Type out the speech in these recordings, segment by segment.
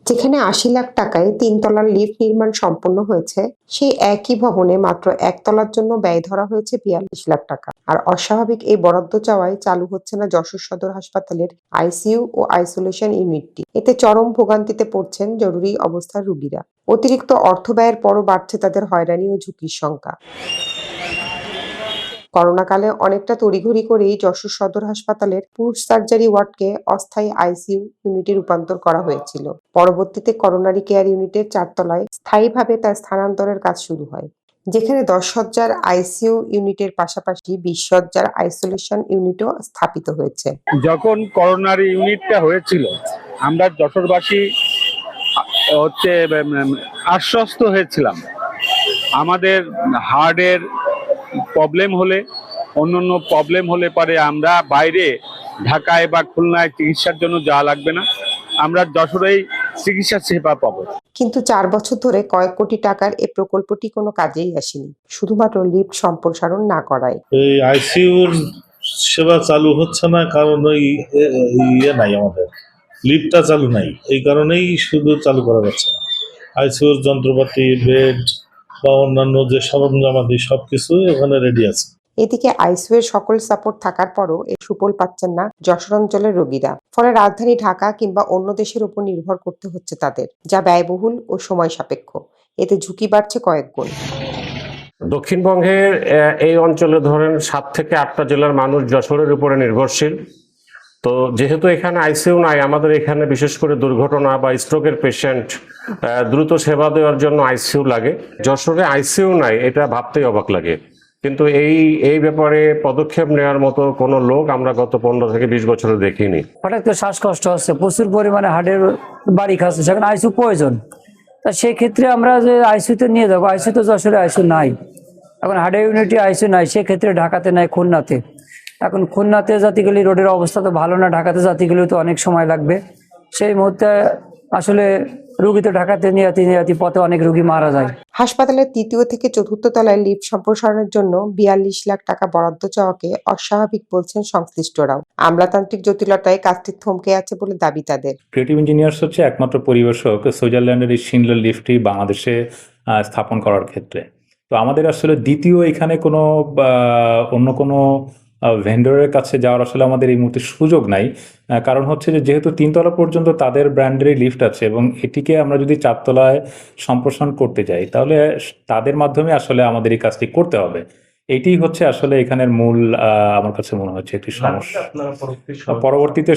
যেখানে ৮০ লাখ টাকায় ৩ তলার লিফট নির্মাণ সম্পন্ন হয়েছে, সেই একই ভবনে মাত্র একতলার জন্য ব্যয় ধরা হয়েছে ৪২ লাখ টাকা। আর অস্বাভাবিক এই বরাদ্দ চাওয়ায় চালু হচ্ছে না যশোর সদর হাসপাতালের আইসিইউ ও আইসোলেশন ইউনিটটি। এতে চরম ভোগান্তিতে পড়ছেন জরুরি অবস্থার রোগীরা। অতিরিক্ত অর্থ ব্যয়ের পরও বাড়ছে তাদের হয়রানি ও ঝুঁকির শঙ্কা। করোনাকালে অনেকটা তড়িঘড়ি করেই যশোর সদর হাসপাতালের পুরুষ সার্জারি ওয়ার্ডকে অস্থায়ী আইসিইউ ইউনিটে রূপান্তর করা হয়েছিল। পরবর্তীতে করোনারি কেয়ার ইউনিটের ৪ তলায় স্থায়ীভাবে তার স্থানান্তরের কাজ শুরু হয়, যেখানে ১০ শয্যার আইসিইউ ইউনিটের পাশাপাশি ২০ শয্যার আইসোলেশন ইউনিটও স্থাপিত হয়েছে। যখন করোনারি ইউনিটটা হয়েছিল, আমরা যশোরবাসী আশ্বস্ত হয়েছিলাম আমাদের হার্টের প্রবলেম হলে, অন্যান্য প্রবলেম হলে পরে আমরা বাইরে ঢাকায় বা খুলনায় চিকিৎসার জন্য যাওয়া লাগবে না, আমরা যশোরেই চিকিৎসা সেবা পাবো। কিন্তু ৪ বছর ধরে কয়েক কোটি টাকার এই প্রকল্পটি কোনো কাজেই আসেনি, শুধুমাত্র লিফট সম্প্রসারণ না করায়। এই আইসিইউর সেবা চালু হচ্ছে না কারণ ওই নাই, আমাদের লিফটটা চালু নাই, এই কারণেই শুধু চালু করা যাচ্ছে না। আইসিইউর যন্ত্রপাতি, বেড বা অন্যান্য যে সরঞ্জামাদি সবকিছু ওখানে রেডি আছে। এদিকে আইসিইউ এর সকল সাপোর্ট থাকার পরও এর সুফল পাচ্ছেন না যশোর অঞ্চলের রোগীরা। ফলে রাজধানী ঢাকা কিংবা অন্য দেশের উপর নির্ভর করতে হচ্ছে তাদের, যা ব্যয়বহুল ও সময় সাপেক্ষ। এতে ঝুঁকি বাড়ছে কয়েক গুণ। দক্ষিণবঙ্গের এই অঞ্চলে ধরেন ৭ থেকে ৮টা জেলার মানুষ যশোরের উপরে নির্ভরশীল। তো যেহেতু এখানে আইসিইউ নাই, আমাদের এখানে বিশেষ করে দুর্ঘটনা বা স্ট্রোকের পেশেন্ট দ্রুত সেবা দেওয়ার জন্য আইসিইউ লাগে। যশোরে আইসিইউ নাই, এটা ভাবতেই অবাক লাগে। কিন্তু এই ব্যাপারে পদক্ষেপ নেওয়ার মতো কোনো লোক আমরা গত ১৫ থেকে ২০ বছরে দেখিনি। হঠাৎ করে শ্বাসকষ্ট হচ্ছে, প্রচুর পরিমাণে হার্টের বাড়ি খাচ্ছে, সেখানে আইসিইউ প্রয়োজন। তা সেই ক্ষেত্রে আমরা যে আইসিইউতে নিয়ে যাবো, আইসিইউ তো যশোরে আইসিইউ নাই, এখন হার্টের ইউনিটে আইসিইউ নাই, সেক্ষেত্রে ঢাকাতে নাই, খুলনাতে। এখন খুলনাতে যাতে গেলে রোডের অবস্থা তো ভালো না, ঢাকাতে যাতে গেলেও তো অনেক সময় লাগবে। সেই মুহূর্তে আসলে রুগী তো ঢাকাতে নিয়ে পথে অনেক রুগী মারা যায়। হাসপাতালের ৩য় থেকে ৪র্থ তলায় লিফট সম্প্রসারণের জন্য ৪২ লাখ টাকা বরাদ্দ চাওয়াকে অস্বাভাবিক বলছেন সংশ্লিষ্টরাও। আমলাতান্ত্রিক জটিলতায় কাজটি থমকে আছে বলে দাবি তাদের। ক্রিয়েটিভ ইঞ্জিনিয়ার্স হচ্ছে একমাত্র পরিবেশক সুইজারল্যান্ডের এই শিনলার লিফটটি বাংলাদেশে স্থাপন করার ক্ষেত্রে। তো আমাদের আসলে দ্বিতীয় এখানে কোনো অন্য কোনো ভেন্ডরের কাছে যাওয়ার আসলে আমাদের এই মুহূর্তে সুযোগ নাই। কারণ হচ্ছে যে যেহেতু ৩ তলা পর্যন্ত তাদের ব্র্যান্ডেরই লিফট আছে এবং এটিকে আমরা যদি ৪ তলায় সম্প্রসারণ করতে যাই তাহলে তাদের মাধ্যমে আসলে আমাদের এই কাজটি করতে হবে। এটি হচ্ছে আসলে এখানের মূল আমার কাছে মনে হচ্ছে একটি সমস্যা। পরবর্তীতে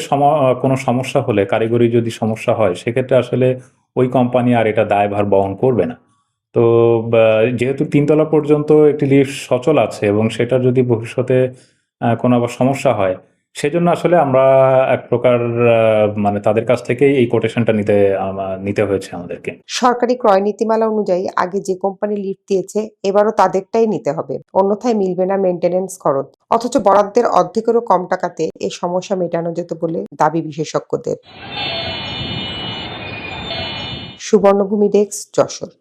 কোনো সমস্যা হলে, কারিগরি যদি সমস্যা হয়, সেক্ষেত্রে আসলে ওই কোম্পানি আর এটা দায়ভার বহন করবে না। তো যেহেতু ৩ তলা পর্যন্ত একটি লিফট সচল আছে এবং সেটা যদি ভবিষ্যতে কোনো আবার সমস্যা হয়, সেজন্য আসলে আমরা এক প্রকার মানে তাদের কাছ থেকেই এই কোটেশনটা নিতে হয়েছে আমাদেরকে। সরকারি ক্রয় নীতিমালা অনুযায়ী আগে যে কোম্পানি লিফট দিয়েছে এবারও তাদেরটাই নিতে হবে, অন্যথায় মিলবে না মেইনটেনেন্স খরচ। অথচ বরাদ্দের অর্ধেকেরও কম টাকাতে এই সমস্যা মেটানো যেত বলে দাবি বিশেষজ্ঞদের। সুবর্ণভূমি ডেস্ক, যশোর।